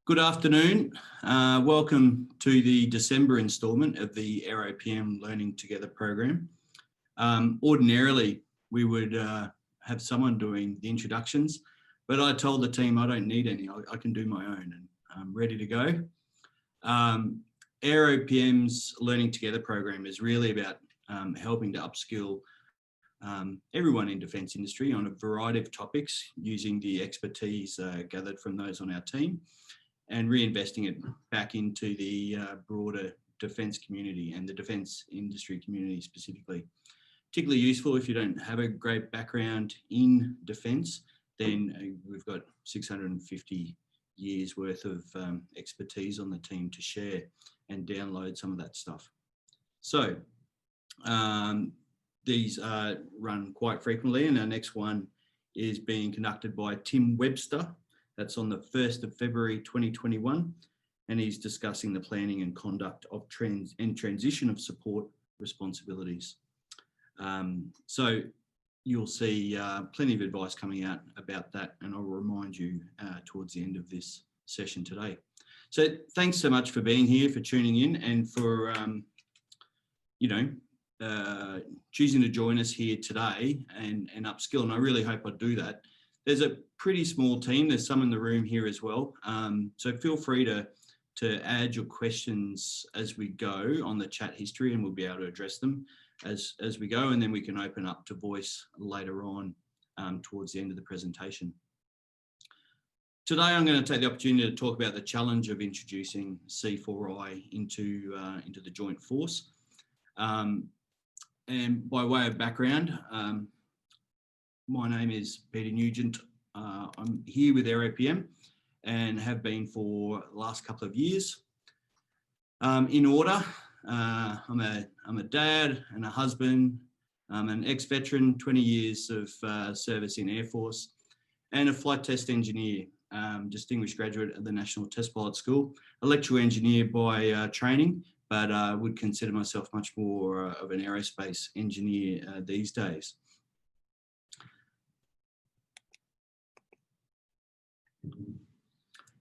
Good afternoon. Welcome to the December instalment of the AeroPM Learning Together program. Ordinarily, we would have someone doing the introductions, but I told the team I don't need any. I can do my own and I'm ready to go. AeroPM's Learning Together program is really about helping to upskill everyone in defence industry on a variety of topics using the expertise gathered from those on our team, and reinvesting it back into the broader defence community and the defence industry community specifically. Particularly useful if you don't have a great background in defence, then we've got 650 years worth of expertise on the team to share and download some of that stuff. So these run quite frequently, and our next one is being conducted by Tim Webster. That's on the 1st of February 2021, and he's discussing the planning and conduct of transition of support responsibilities. So you'll see plenty of advice coming out about that, and I'll remind you towards the end of this session today. So thanks so much for being here, for tuning in, and for choosing to join us here today and upskill. And I really hope I do that. There's a pretty small team. There's some in the room here as well. So feel free to add your questions as we go on the chat history, and we'll be able to address them as we go. And then we can open up to voice later on towards the end of the presentation. Today, I'm going to take the opportunity to talk about the challenge of introducing C4I into the Joint Force. And by way of background, my name is Peter Nugent. I'm here with AeroPM and have been for the last couple of years. In order, I'm a dad and a husband. I'm an ex-veteran, 20 years of service in Air Force, and a flight test engineer, distinguished graduate of the National Test Pilot School, electrical engineer by training, but would consider myself much more of an aerospace engineer these days.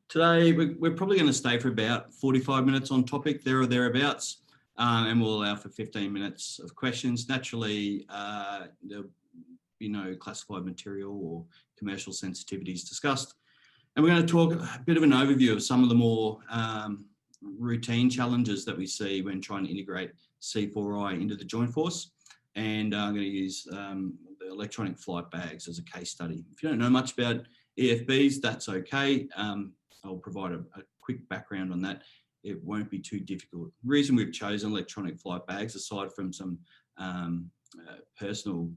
Today, we're probably going to stay for about 45 minutes on topic, there or thereabouts, and we'll allow for 15 minutes of questions. Naturally, there'll be no classified material or commercial sensitivities discussed. And we're going to talk a bit of an overview of some of the more routine challenges that we see when trying to integrate C4I into the Joint Force. And I'm going to use the electronic flight bags as a case study. If you don't know much about EFBs, that's okay. I'll provide a quick background on that. It won't be too difficult. The reason we've chosen electronic flight bags, aside from some personal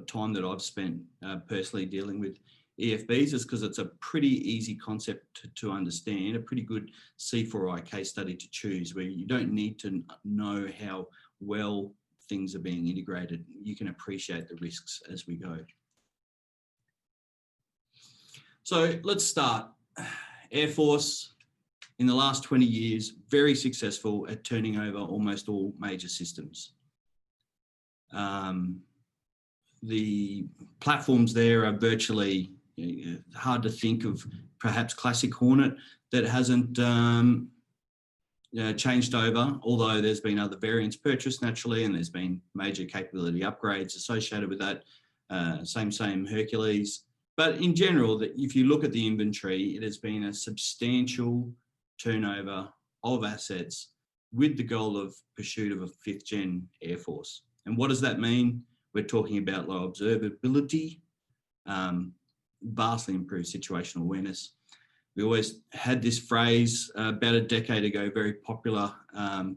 time that I've spent personally dealing with EFBs, is because it's a pretty easy concept to understand, a pretty good C4I case study to choose, where you don't need to know how well things are being integrated. You can appreciate the risks as we go. So let's start. Air Force, in the last 20 years, very successful at turning over almost all major systems. The platforms there are virtually hard to think of, perhaps classic Hornet that hasn't changed over, although there's been other variants purchased naturally, and there's been major capability upgrades associated with that. Same Hercules. But in general, if you look at the inventory, it has been a substantial turnover of assets with the goal of pursuit of a 5th gen Air Force. And what does that mean? We're talking about low observability, vastly improved situational awareness. We always had this phrase about a decade ago, very popular,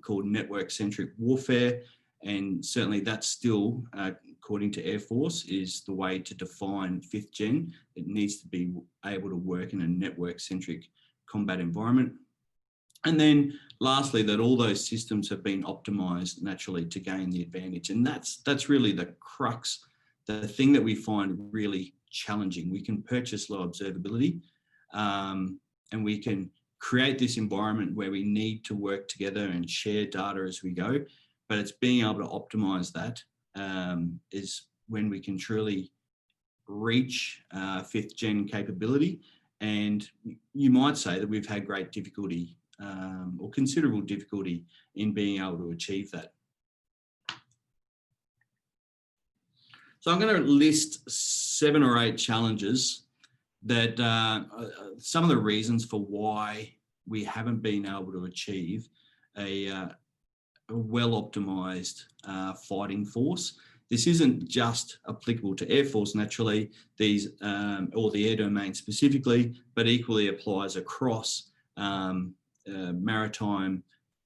called network-centric warfare. And certainly that's still, according to Air Force, is the way to define 5th gen. It needs to be able to work in a network-centric combat environment. And then lastly, that all those systems have been optimized naturally to gain the advantage. And that's really the crux, the thing that we find really challenging. We can purchase low observability, and we can create this environment where we need to work together and share data as we go. But it's being able to optimize that is when we can truly reach 5th gen capability And you might say that we've had great difficulty or considerable difficulty in being able to achieve that. So I'm going to list 7 or 8 challenges that some of the reasons for why we haven't been able to achieve a well-optimized fighting force. This isn't just applicable to Air Force, naturally, these or the air domain specifically, but equally applies across maritime,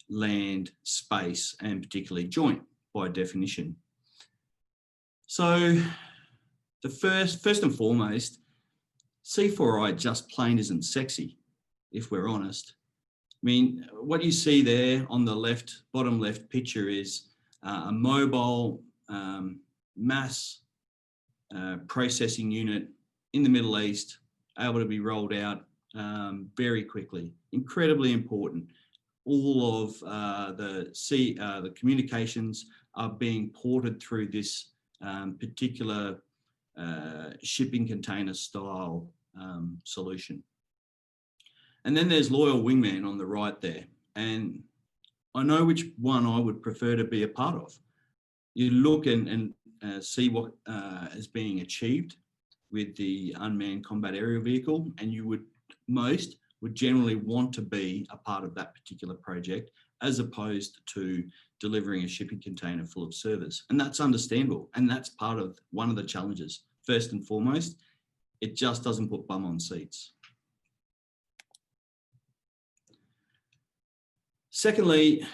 land, space, and particularly joint by definition. So the first and foremost, C4I just plain isn't sexy, if we're honest. I mean, what you see there on the left, bottom left picture is a mobile mass processing unit in the Middle East, able to be rolled out very quickly. Incredibly important. All of the communications are being ported through this particular shipping container style solution. And then there's Loyal Wingman on the right there. And I know which one I would prefer to be a part of. You look and see what is being achieved with the unmanned combat aerial vehicle, and most would generally want to be a part of that particular project as opposed to delivering a shipping container full of servers. And that's understandable. And that's part of one of the challenges. First and foremost, it just doesn't put bum on seats. Secondly,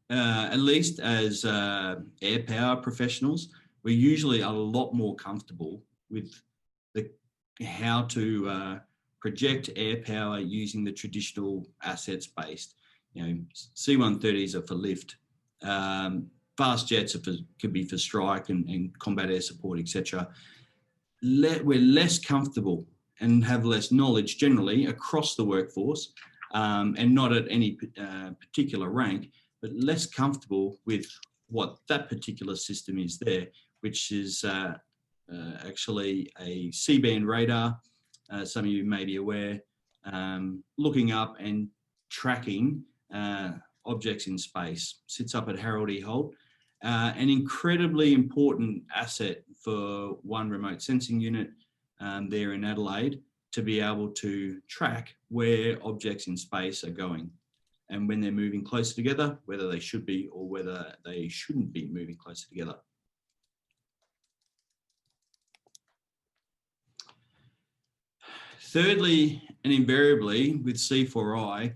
at least as air power professionals, we're usually a lot more comfortable with how to project air power using the traditional assets based. C-130s are for lift. Fast jets could be for strike and combat air support, etc. We're less comfortable and have less knowledge generally across the workforce, and not at any particular rank, but less comfortable with what that particular system is there, which is actually a C-band radar. Some of you may be aware, looking up and tracking objects in space. Sits up at Harold E. Holt. An incredibly important asset for one remote sensing unit there in Adelaide to be able to track where objects in space are going and when they're moving closer together, whether they should be or whether they shouldn't be moving closer together. Thirdly, and invariably with C4I,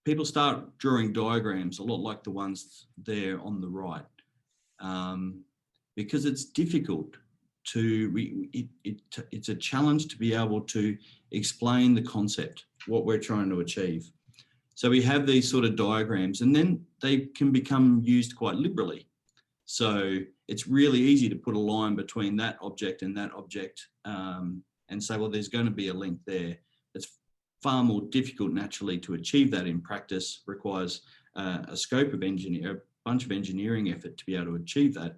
people start drawing diagrams a lot like the ones there on the right, because it's difficult it's a challenge to be able to explain the concept, what we're trying to achieve. So we have these sort of diagrams, and then they can become used quite liberally. So it's really easy to put a line between that object and that object and say, well, there's going to be a link there. It's far more difficult naturally to achieve that in practice, requires a scope of a bunch of engineering effort to be able to achieve that.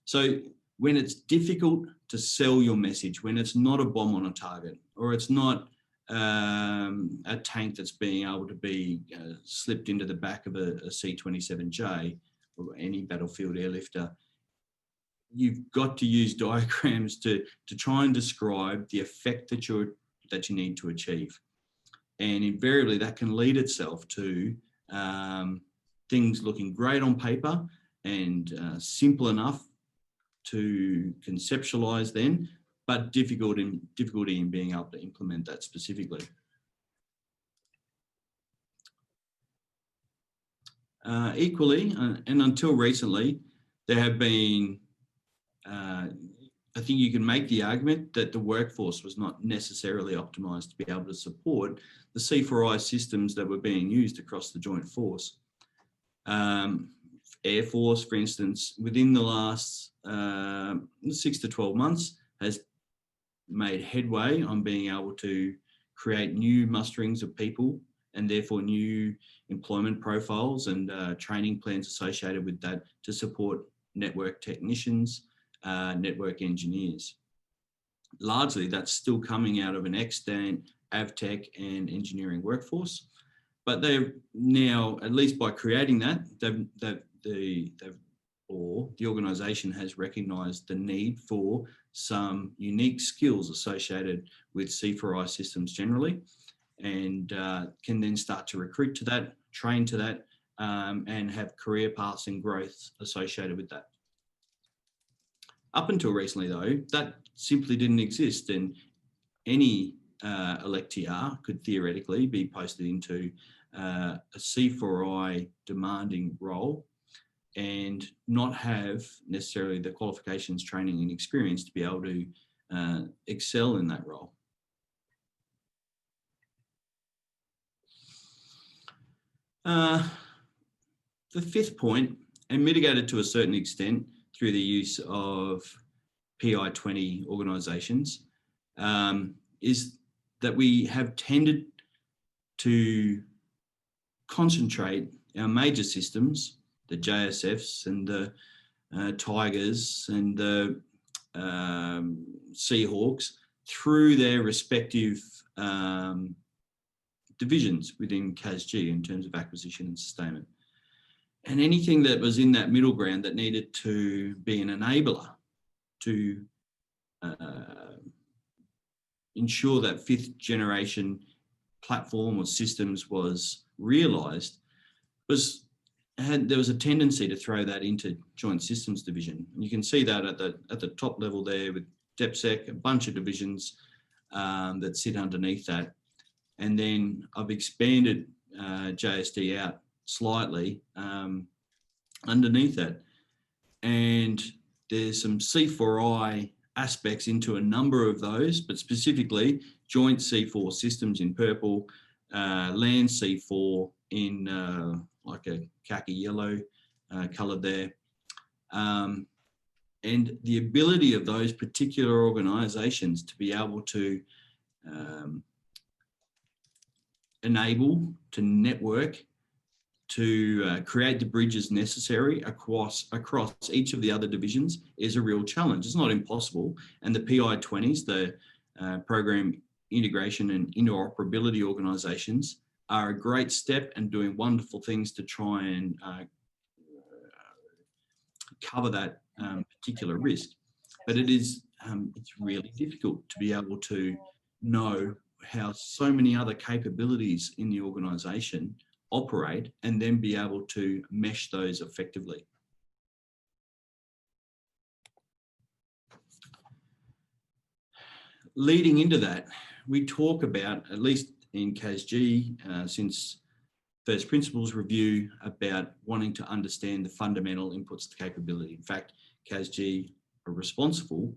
So when it's difficult to sell your message, when it's not a bomb on a target, or it's not a tank that's being able to be slipped into the back of a C-27J or any battlefield airlifter, you've got to use diagrams to try and describe the effect that you need to achieve. And invariably that can lead itself to things looking great on paper and simple enough to conceptualize then, but difficulty in being able to implement that specifically. Equally, and until recently, there have been, I think you can make the argument that the workforce was not necessarily optimised to be able to support the C4I systems that were being used across the joint force. Air Force, for instance, within the last 6 to 12 months has made headway on being able to create new musterings of people and therefore new employment profiles and training plans associated with that to support network technicians, network engineers. largely that's still coming out of an extant AvTech and engineering workforce. But they're now, at least by creating that, the organisation has recognised the need for some unique skills associated with C4I systems generally, and can then start to recruit to that, train to that, and have career paths and growth associated with that. Up until recently, though, that simply didn't exist, and any elecTR could theoretically be posted into a C4I demanding role and not have necessarily the qualifications, training and experience to be able to excel in that role. The fifth point, and mitigated to a certain extent through the use of PI20 organisations, is that we have tended to concentrate our major systems, the JSFs and the Tigers and the Seahawks, through their respective divisions within CASG in terms of acquisition and sustainment. And anything that was in that middle ground that needed to be an enabler to ensure that fifth generation platform or systems was realised, there was a tendency to throw that into Joint Systems Division. And you can see that at the top level there with DepSec, a bunch of divisions that sit underneath that. And then I've expanded JSD out slightly underneath that. And there's some C4I aspects into a number of those, but specifically Joint C4 Systems in purple, Land C4 in like a khaki yellow coloured there. And the ability of those particular organisations to be able to enable, to network, to create the bridges necessary across each of the other divisions is a real challenge. It's not impossible. And the PI20s, the Program Integration and Interoperability Organisations, are a great step and doing wonderful things to try and cover that particular risk. But it's really difficult to be able to know how so many other capabilities in the organisation operate and then be able to mesh those effectively. Leading into that, we talk about, at least in CASG, since First Principles review, about wanting to understand the fundamental inputs to capability. In fact, CASG are responsible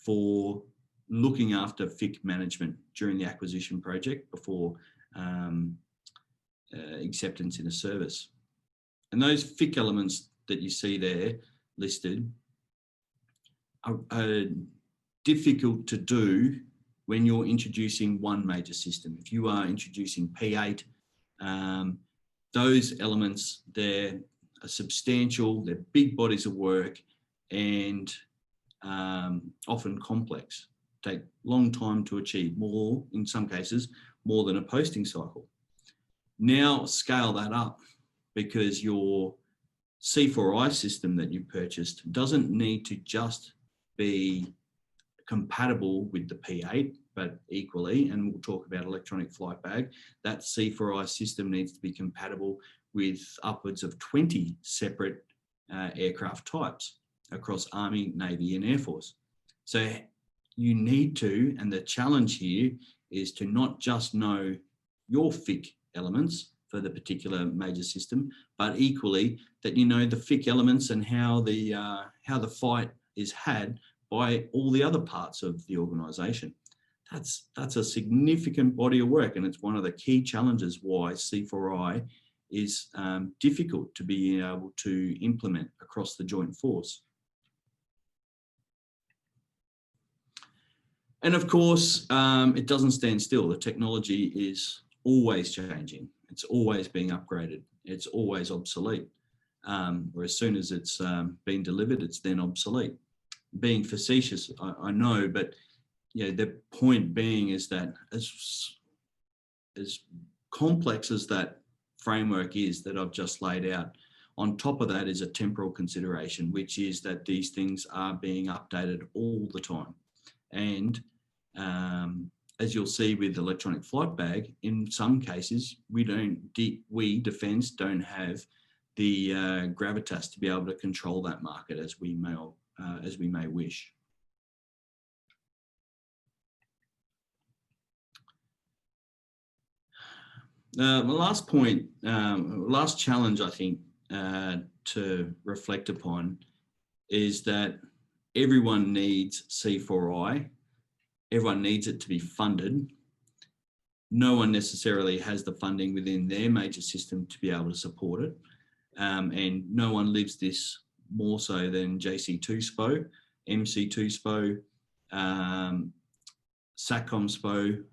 for looking after FIC management during the acquisition project before acceptance in a service. And those FIC elements that you see there listed are difficult to do when you're introducing one major system. If you are introducing P8, those elements, they're substantial, they're big bodies of work, and often complex, take long time to achieve, more, in some cases, more than a posting cycle. Now scale that up, because your C4I system that you purchased doesn't need to just be compatible with the P8, but equally, and we'll talk about electronic flight bag, that C4I system needs to be compatible with upwards of 20 separate aircraft types across Army, Navy and Air Force. So you need to, and the challenge here is to not just know your FIC elements for the particular major system, but equally that you know the FIC elements and how the fight is had by all the other parts of the organisation. That's a significant body of work, and it's one of the key challenges why C4I is difficult to be able to implement across the joint force. And of course, it doesn't stand still. The technology is always changing. It's always being upgraded. It's always obsolete. Or as soon as it's been delivered, it's then obsolete. Being facetious, I know, but yeah, the point being is that as complex as that framework is that I've just laid out, on top of that is a temporal consideration, which is that these things are being updated all the time. And as you'll see with the electronic flight bag, in some cases, we defence don't have the gravitas to be able to control that market as we may wish. My last point, last challenge, I think, to reflect upon is that everyone needs C4I. Everyone needs it to be funded. No one necessarily has the funding within their major system to be able to support it. And no one lives this more so than JC2SPO, MC2SPO, SATCOM-SPO.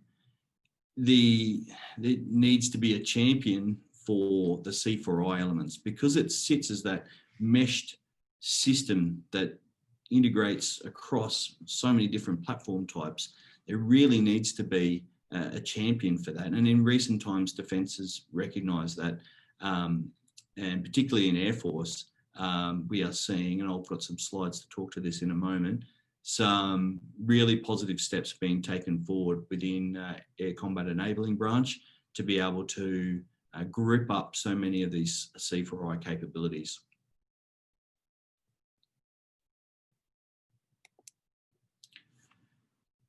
There needs to be a champion for the C4I elements because it sits as that meshed system that integrates across so many different platform types. There really needs to be a champion for that. And in recent times, Defence has recognised that, and particularly in Air Force, we are seeing, and I've got some slides to talk to this in a moment, some really positive steps being taken forward within Air Combat Enabling Branch to be able to group up so many of these C4I capabilities.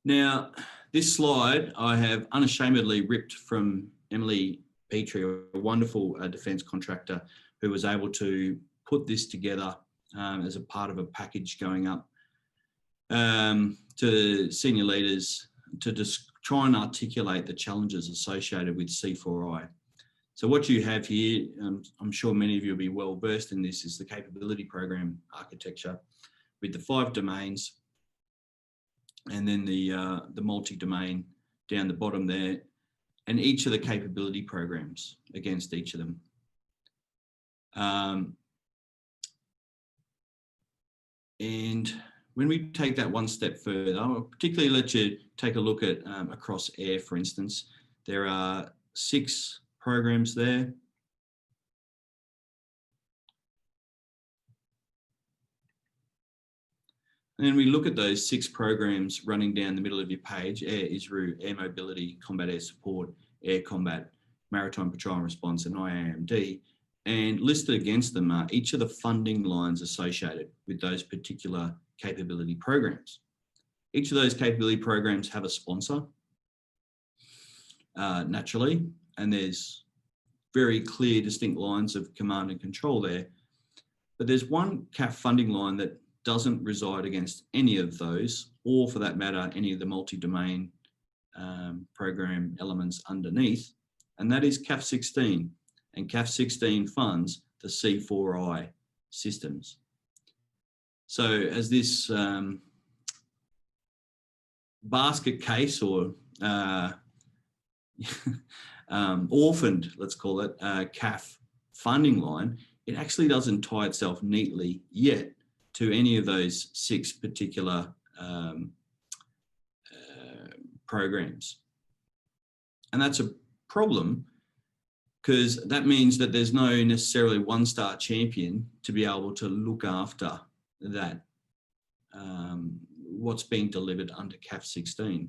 Now, this slide I have unashamedly ripped from Emily Petrie, a wonderful defence contractor who was able to put this together as a part of a package going up to senior leaders to just try and articulate the challenges associated with C4I. So what you have here, I'm sure many of you will be well versed in this, is the capability program architecture with the 5 domains and then the multi-domain down the bottom there, and each of the capability programs against each of them. And when we take that one step further, I'll particularly let you take a look at across air, for instance. There are 6 programs there. And then we look at those 6 programs running down the middle of your page: Air ISRU, Air Mobility, Combat Air Support, Air Combat, Maritime Patrol and Response, and IAMD. And listed against them are each of the funding lines associated with those particular capability programs. Each of those capability programs have a sponsor, naturally, and there's very clear, distinct lines of command and control there. But there's one CAF funding line that doesn't reside against any of those, or for that matter, any of the multi-domain program elements underneath, and that is CAF 16. And CAF 16 funds the C4I systems. So as this basket case, or orphaned, let's call it, CAF funding line, it actually doesn't tie itself neatly yet to any of those 6 particular programs. And that's a problem, because that means that there's no necessarily one-star champion to be able to look after that, what's being delivered under CAF 16.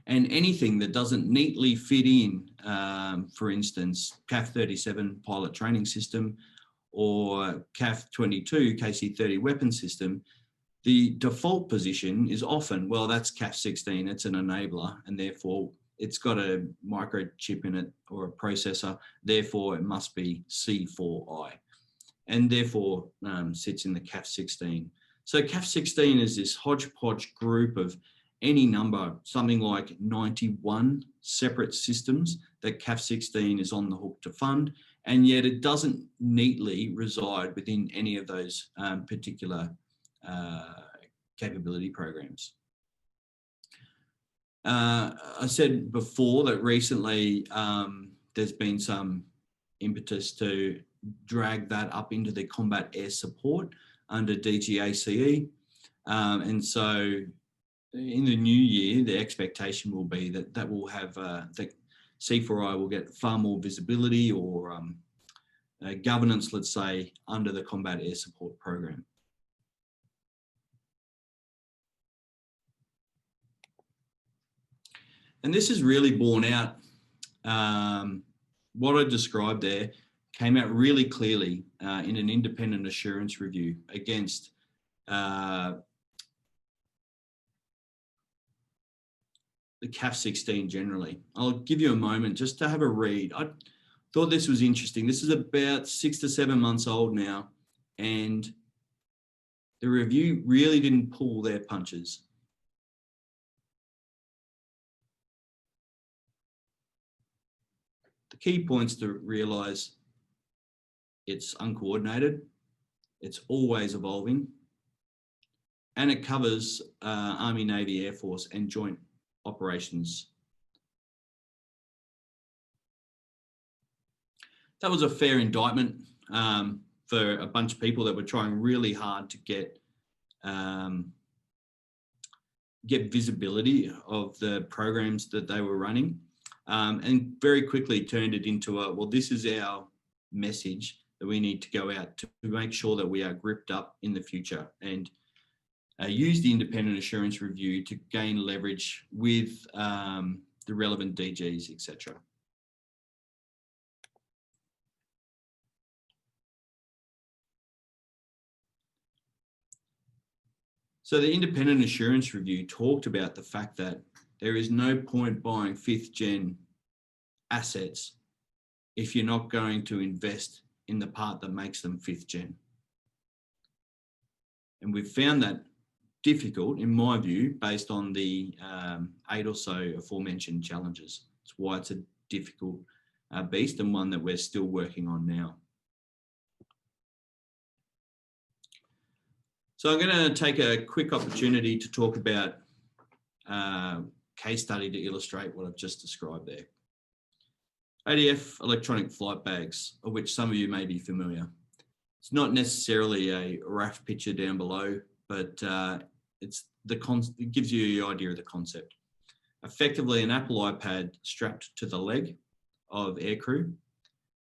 And anything that doesn't neatly fit in, for instance, CAF 37 pilot training system or CAF 22 KC-30 weapon system, the default position is often, well, that's CAF 16, it's an enabler, and therefore it's got a microchip in it or a processor, therefore it must be C4I, and therefore sits in the CAF 16. So CAF 16 is this hodgepodge group of any number, something like 91 separate systems that CAF 16 is on the hook to fund, and yet it doesn't neatly reside within any of those particular capability programs. I said before that recently there's been some impetus to drag that up into the combat air support under DGACE. And so in the new year, the expectation will be that will have the C4I will get far more visibility or governance, let's say, under the Combat Air Support Program. And this is really borne out. What I described there came out really clearly in an independent assurance review against the CAF 16 generally. I'll give you a moment just to have a read. I thought this was interesting. This is about 6 to 7 months old now, and the review really didn't pull their punches. The key points to realise: it's uncoordinated, it's always evolving, and it covers Army, Navy, Air Force and joint operations. That was a fair indictment for a bunch of people that were trying really hard to get visibility of the programs that they were running, and very quickly turned it into a, well, this is our message that we need to go out to make sure that we are gripped up in the future, and use the independent assurance review to gain leverage with the relevant DGs, etc. So the independent assurance review talked about the fact that there is no point buying 5th gen assets if you're not going to invest in the part that makes them 5th gen. And we've found that difficult, in my view, based on the 8 or so aforementioned challenges. It's why it's a difficult beast, and one that we're still working on now. So I'm going to take a quick opportunity to talk about a case study to illustrate what I've just described there. ADF electronic flight bags, of which some of you may be familiar. It's not necessarily a RAF picture down below, but it gives you the idea of the concept. Effectively, an Apple iPad strapped to the leg of aircrew.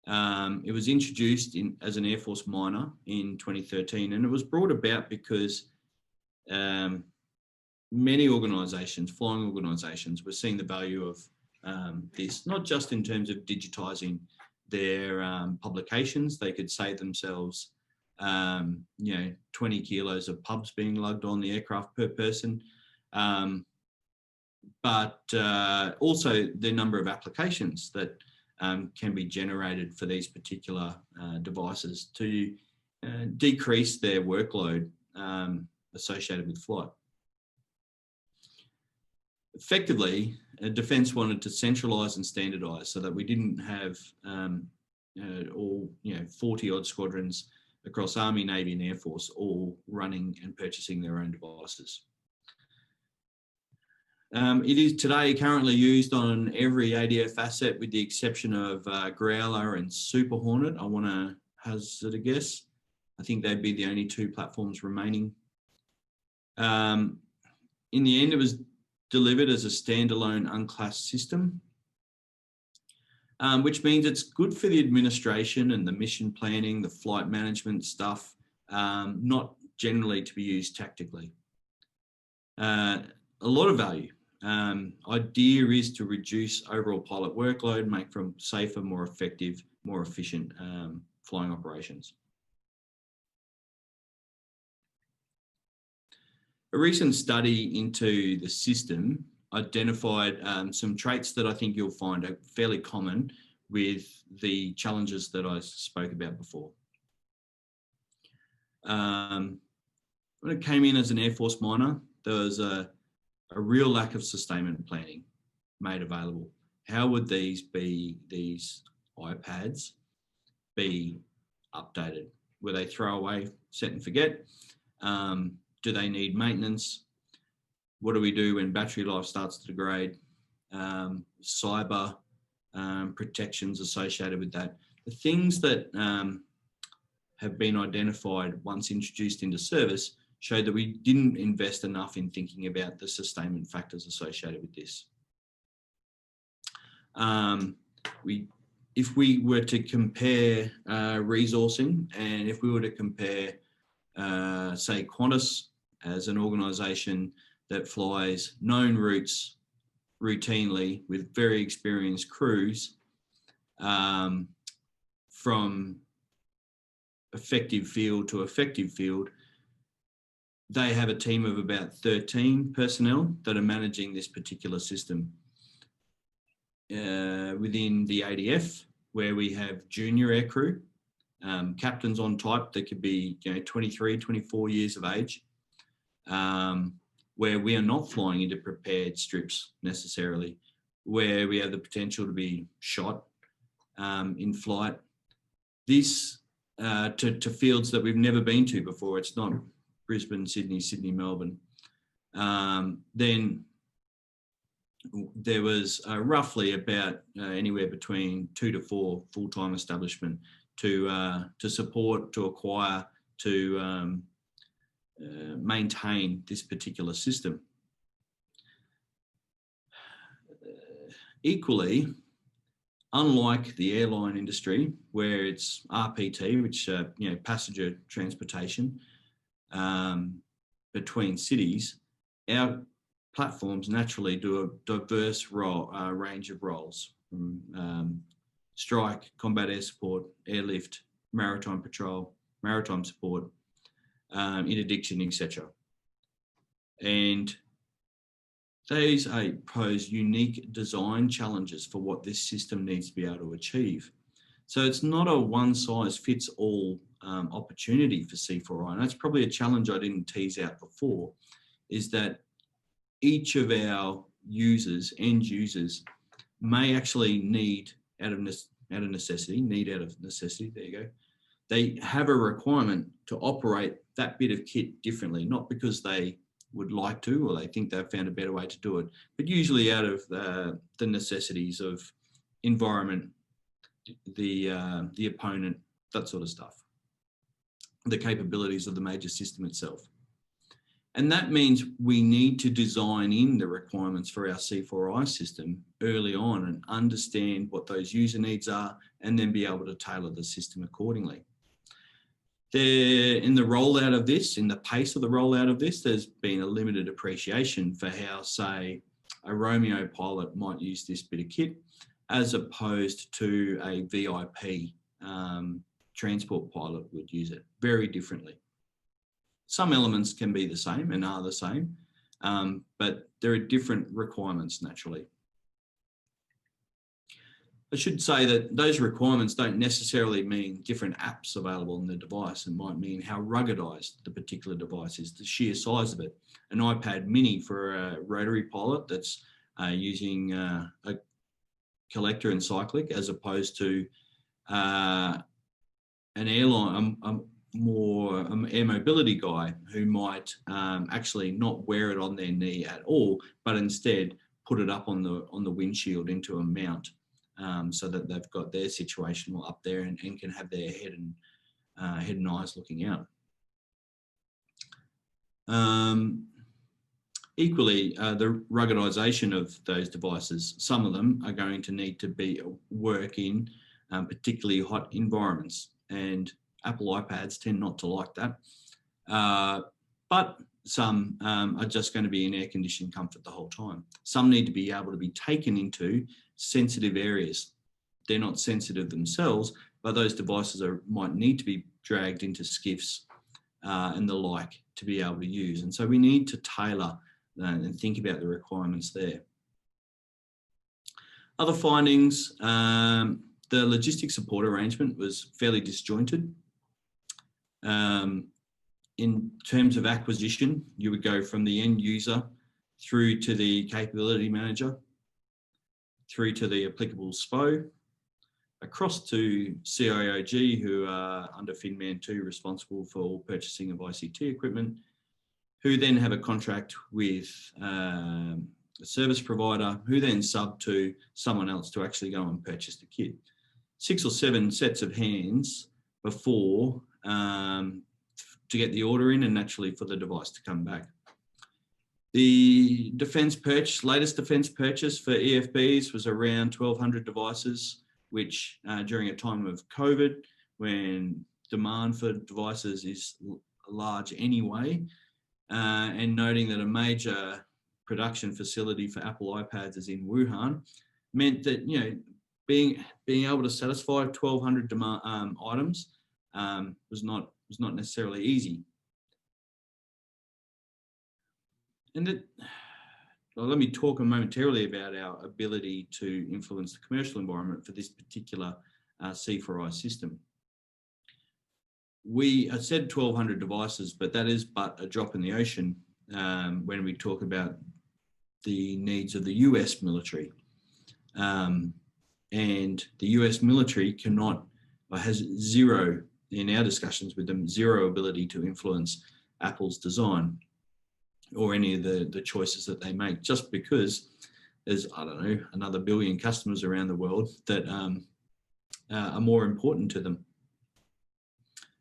It was introduced as an Air Force minor in 2013, and it was brought about because many organisations, flying organisations, were seeing the value of this, not just in terms of digitising their publications. They could save themselves 20 kilos of pubs being lugged on the aircraft per person, but also the number of applications that can be generated for these particular devices to decrease their workload associated with flight. Effectively, Defence wanted to centralise and standardise so that we didn't have all 40 odd squadrons across Army, Navy and Air Force all running and purchasing their own devices. It is today currently used on every ADF asset with the exception of Growler and Super Hornet. I want to hazard a guess. I think they'd be the only 2 platforms remaining. In the end, it was delivered as a standalone unclassed system, which means it's good for the administration and the mission planning, the flight management stuff, not generally to be used tactically. A lot of value. Idea is to reduce overall pilot workload, make for safer, more effective, more efficient flying operations. A recent study into the system identified some traits that I think you'll find are fairly common with the challenges that I spoke about before. When it came in as an Air Force minor, there was a real lack of sustainment planning made available. How would these iPads be updated? Were they throw away, set and forget? Do they need maintenance? What do we do when battery life starts to degrade? Cyber protections associated with that. The things that have been identified once introduced into service showed that we didn't invest enough in thinking about the sustainment factors associated with this. If we were to compare resourcing, and if we were to compare, say, Qantas as an organisation that flies known routes routinely with very experienced crews, from effective field to effective field, they have a team of about 13 personnel that are managing this particular system. Within the ADF, where we have junior aircrew, captains on type that could be 23, 24 years of age, where we are not flying into prepared strips necessarily, where we have the potential to be shot in flight. This to fields that we've never been to before. It's not Brisbane, Sydney, Melbourne. Then there was roughly about anywhere between 2 to 4 full-time establishment to support, to acquire, to maintain this particular system. Equally, unlike the airline industry, where it's RPT, which passenger transportation between cities, our platforms naturally do a diverse range of roles, from strike, combat air support, airlift, maritime patrol, maritime support, interdiction, etc. And these pose unique design challenges for what this system needs to be able to achieve. So it's not a one-size-fits-all opportunity for C4I. And that's probably a challenge I didn't tease out before, is that each of our users, end users, may actually need out of necessity, there you go. They have a requirement to operate that bit of kit differently, not because they would like to, or they think they've found a better way to do it, but usually out of the necessities of environment, the opponent, that sort of stuff, the capabilities of the major system itself. And that means we need to design in the requirements for our C4I system early on and understand what those user needs are, and then be able to tailor the system accordingly. In the rollout of this, in the pace of the rollout of this, there's been a limited appreciation for how, say, a Romeo pilot might use this bit of kit, as opposed to a VIP transport pilot would use it very differently. Some elements can be the same and are the same, but there are different requirements naturally. I should say that those requirements don't necessarily mean different apps available on the device. It might mean how ruggedized the particular device is, the sheer size of it. An iPad mini for a rotary pilot that's using a collector and cyclic, as opposed to an airline, more air mobility guy who might actually not wear it on their knee at all, but instead put it up on the windshield into a mount, so that they've got their situation up there and can have their head and eyes looking out. Equally, the ruggedization of those devices, some of them are going to need to work in particularly hot environments, and Apple iPads tend not to like that. But some are just going to be in air-conditioned comfort the whole time. Some need to be able to be taken into sensitive areas. They're not sensitive themselves, but those devices might need to be dragged into skiffs and the like to be able to use. And so we need to tailor and think about the requirements there. Other findings, the logistics support arrangement was fairly disjointed. In terms of acquisition, you would go from the end user through to the capability manager, through to the applicable SPO, across to CIOG, who are under FinMan 2 responsible for all purchasing of ICT equipment, who then have a contract with a service provider, who then sub to someone else to actually go and purchase the kit. 6 or 7 sets of hands before to get the order in and naturally for the device to come back. The latest defence purchase for EFBs was around 1,200 devices, which during a time of COVID, when demand for devices is large anyway, and noting that a major production facility for Apple iPads is in Wuhan, meant that, you know, being able to satisfy 1,200 items was not necessarily easy. And let me talk momentarily about our ability to influence the commercial environment for this particular C4I system. I said 1,200 devices, but that is but a drop in the ocean when we talk about the needs of the US military. And the US military has zero, in our discussions with them, zero ability to influence Apple's design or any of the choices that they make, just because there's, I don't know, another billion customers around the world that are more important to them.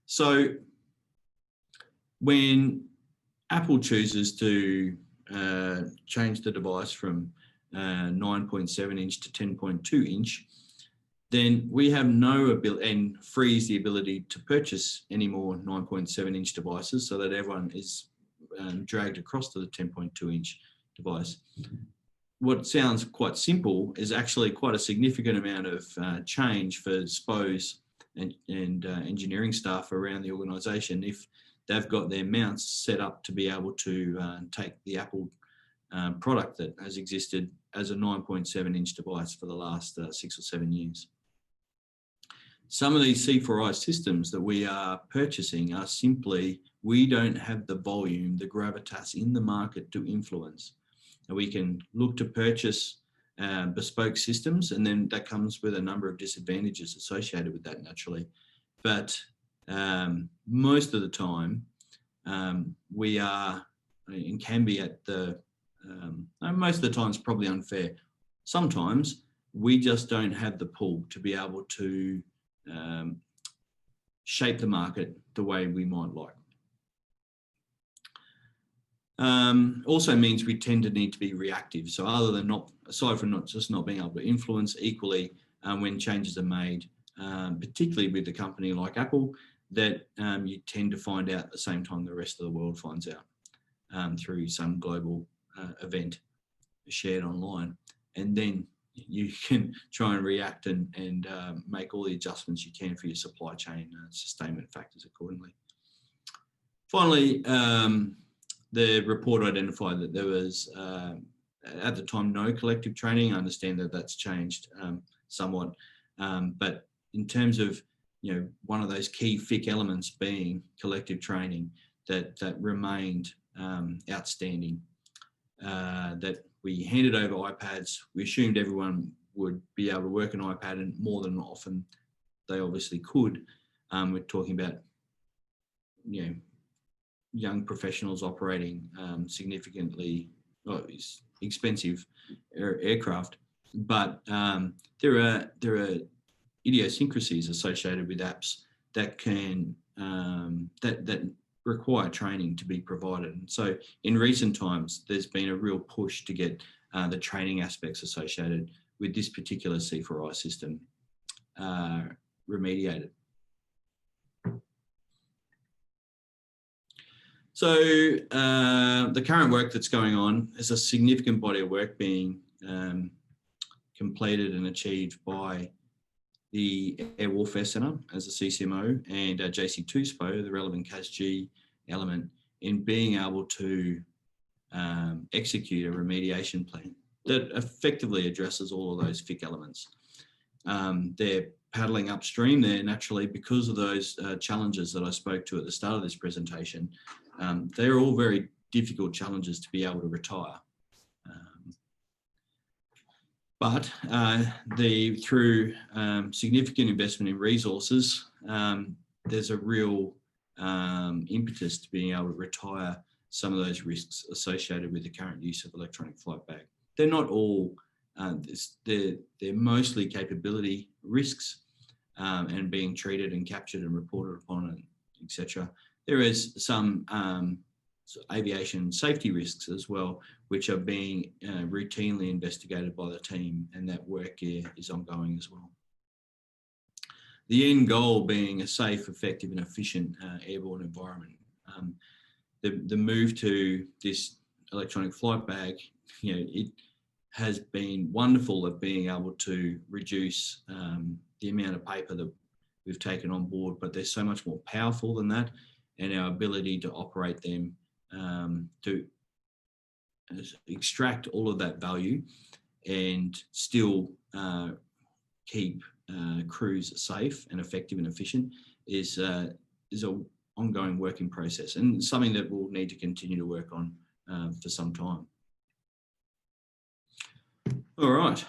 So when Apple chooses to change the device from 9.7 inch to 10.2 inch, then we have no ability, and frees the ability to purchase any more 9.7 inch devices, so that everyone is dragged across to the 10.2 inch device. What sounds quite simple is actually quite a significant amount of change for SPOs and engineering staff around the organisation if they've got their mounts set up to be able to take the Apple product that has existed as a 9.7 inch device for the last 6 or 7 years. Some of these C4I systems that we are purchasing are simply, we don't have the volume, the gravitas in the market to influence. And we can look to purchase bespoke systems, and then that comes with a number of disadvantages associated with that naturally. But most of the time, we are, and can be at the, most of the time it's probably unfair. Sometimes we just don't have the pull to be able to shape the market the way we might like. Also means we tend to need to be reactive. So aside from not being able to influence, equally when changes are made, particularly with a company like Apple, that you tend to find out at the same time the rest of the world finds out through some global event shared online. And then you can try and react and make all the adjustments you can for your supply chain sustainment factors accordingly. Finally, the report identified that there was, at the time, no collective training. I understand that that's changed somewhat, but in terms of, you know, one of those key FIC elements being collective training, that remained outstanding. That we handed over iPads. We assumed everyone would be able to work an iPad, and more than often they obviously could. We're talking about, you know, young professionals operating significantly expensive aircraft, but there are idiosyncrasies associated with apps that can that require training to be provided. And so in recent times, there's been a real push to get the training aspects associated with this particular C4I system remediated. So the current work that's going on is a significant body of work being completed and achieved by the Air Warfare Centre as a CCMO and JC2 SPO, the relevant CASG element, in being able to execute a remediation plan that effectively addresses all of those FIC elements. They're paddling upstream there naturally because of those challenges that I spoke to at the start of this presentation. They're all very difficult challenges to be able to retire. But through significant investment in resources, there's a real impetus to being able to retire some of those risks associated with the current use of electronic flight bag. They're not all, they're mostly capability risks and being treated and captured and reported upon, etc. there is some aviation safety risks as well, which are being routinely investigated by the team, and that work here is ongoing as well. The end goal being a safe, effective and efficient airborne environment. The move to this electronic flight bag, it has been wonderful of being able to reduce the amount of paper that we've taken on board, but they're so much more powerful than that, and our ability to operate them to extract all of that value and still keep crews safe and effective and efficient is a ongoing working process, and something that we'll need to continue to work on for some time. All right,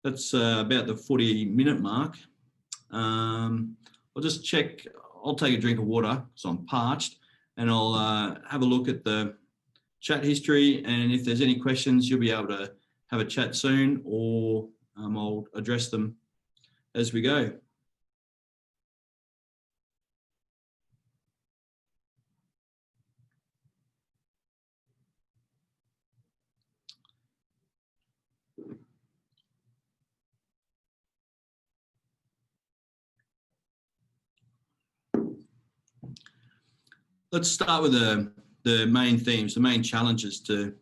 that's about the 40-minute mark. I'll just check. I'll take a drink of water because I'm parched, and I'll have a look at the chat history, and if there's any questions, you'll be able to have a chat soon, or I'll address them as we go. Let's start with the main themes, the main challenges to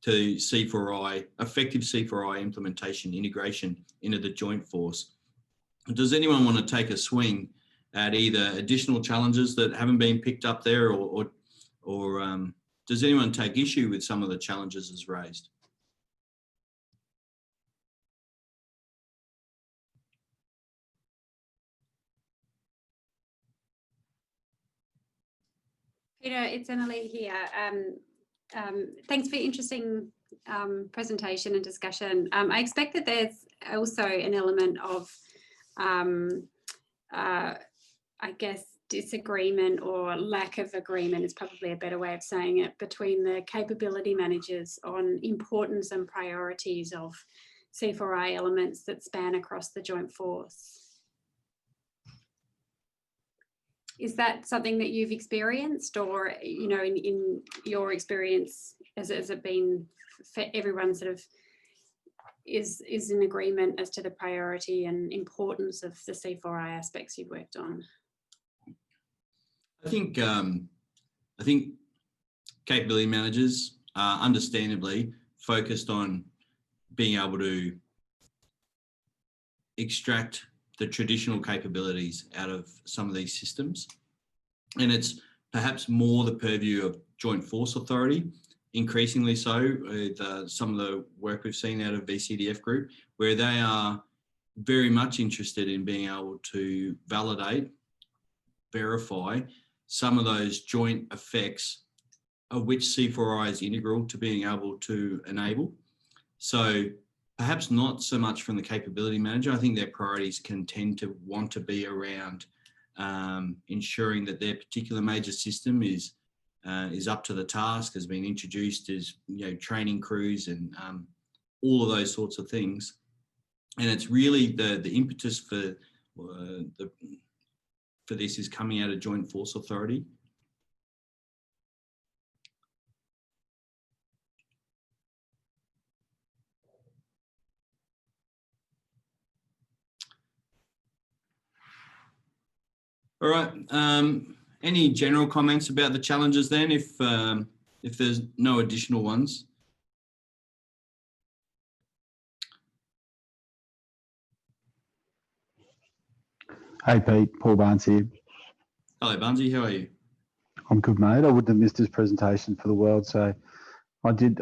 C4I, effective C4I implementation, integration into the Joint Force. Does anyone want to take a swing at either additional challenges that haven't been picked up there, or does anyone take issue with some of the challenges as raised? Peter, it's Emily here. Thanks for your interesting presentation and discussion. I expect that there's also an element of, I guess, disagreement or lack of agreement is probably a better way of saying it, between the capability managers on importance and priorities of C4I elements that span across the Joint Force. Is that something that you've experienced, or, in your experience, has it been for everyone sort of is in agreement as to the priority and importance of the C4I aspects you've worked on? I think capability managers are understandably focused on being able to extract the traditional capabilities out of some of these systems. And it's perhaps more the purview of Joint Force Authority, increasingly so with some of the work we've seen out of VCDF Group, where they are very much interested in being able to validate, verify some of those joint effects of which C4I is integral to being able to enable. So perhaps not so much from the capability manager. I think their priorities can tend to want to be around ensuring that their particular major system is up to the task, has been introduced, as training crews and all of those sorts of things. And it's really the impetus for this is coming out of Joint Force Authority. All right. Any general comments about the challenges then, if there's no additional ones? Hey Pete, Paul Barnes here. Hello Barnesy, how are you? I'm good, mate. I wouldn't have missed his presentation for the world. So I did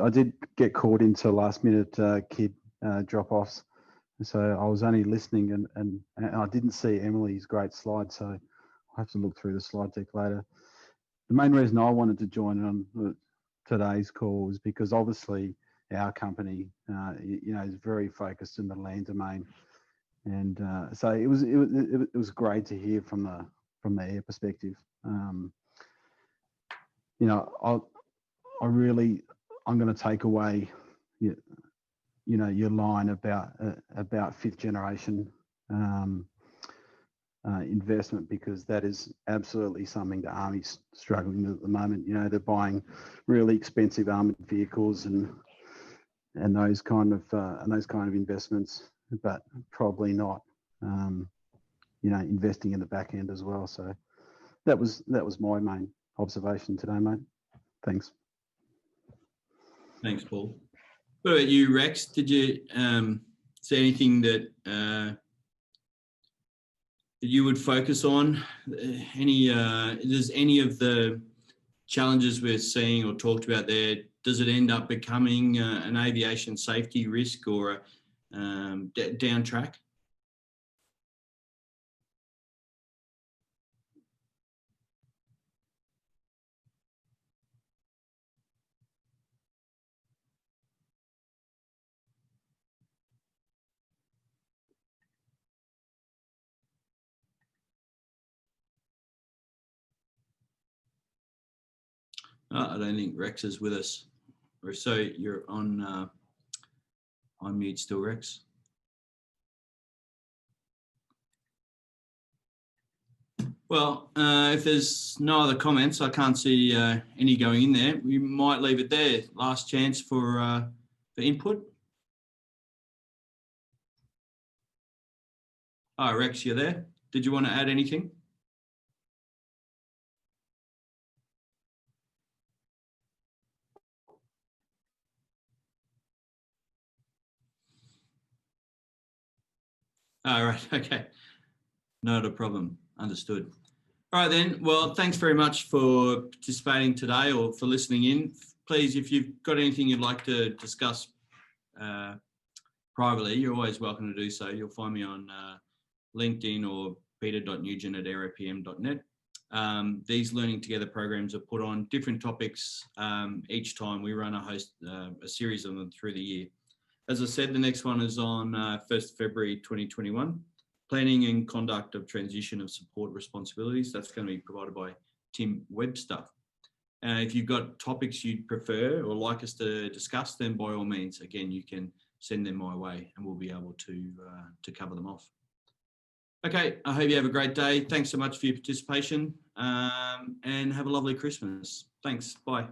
get caught into last minute kid drop-offs. So I was only listening and I didn't see Emily's great slide. So I'll have to look through the slide deck later. The main reason I wanted to join on today's call was because obviously our company, is very focused in the land domain. And so it was great to hear from the air perspective. I'm going to take away, your line about fifth generation investment, because that is absolutely something the Army's struggling with at the moment. You know, they're buying really expensive armoured vehicles and those kind of investments, but probably not, you know, investing in the back end as well. So that was my main observation today, mate. Thanks. Thanks, Paul. What about you, Rex? Did you see anything that that you would focus on? Does any of the challenges we're seeing or talked about there, does it end up becoming an aviation safety risk or down track? I don't think Rex is with us. Or so you're on mute still, Rex. Well, if there's no other comments, I can't see any going in there. We might leave it there. Last chance for input. Hi, Rex, you there? Did you want to add anything? All right, okay. Not a problem. Understood. All right then. Well, thanks very much for participating today or for listening in. Please, if you've got anything you'd like to discuss privately, you're always welcome to do so. You'll find me on LinkedIn or peter.nugent@aeropm.net. These Learning Together programs are put on different topics each time. We run a series of them through the year. As I said, the next one is on 1st February 2021. Planning and conduct of transition of support responsibilities. That's going to be provided by Tim Webster. If you've got topics you'd prefer or like us to discuss, then by all means, again, you can send them my way and we'll be able to cover them off. Okay, I hope you have a great day. Thanks so much for your participation and have a lovely Christmas. Thanks, bye.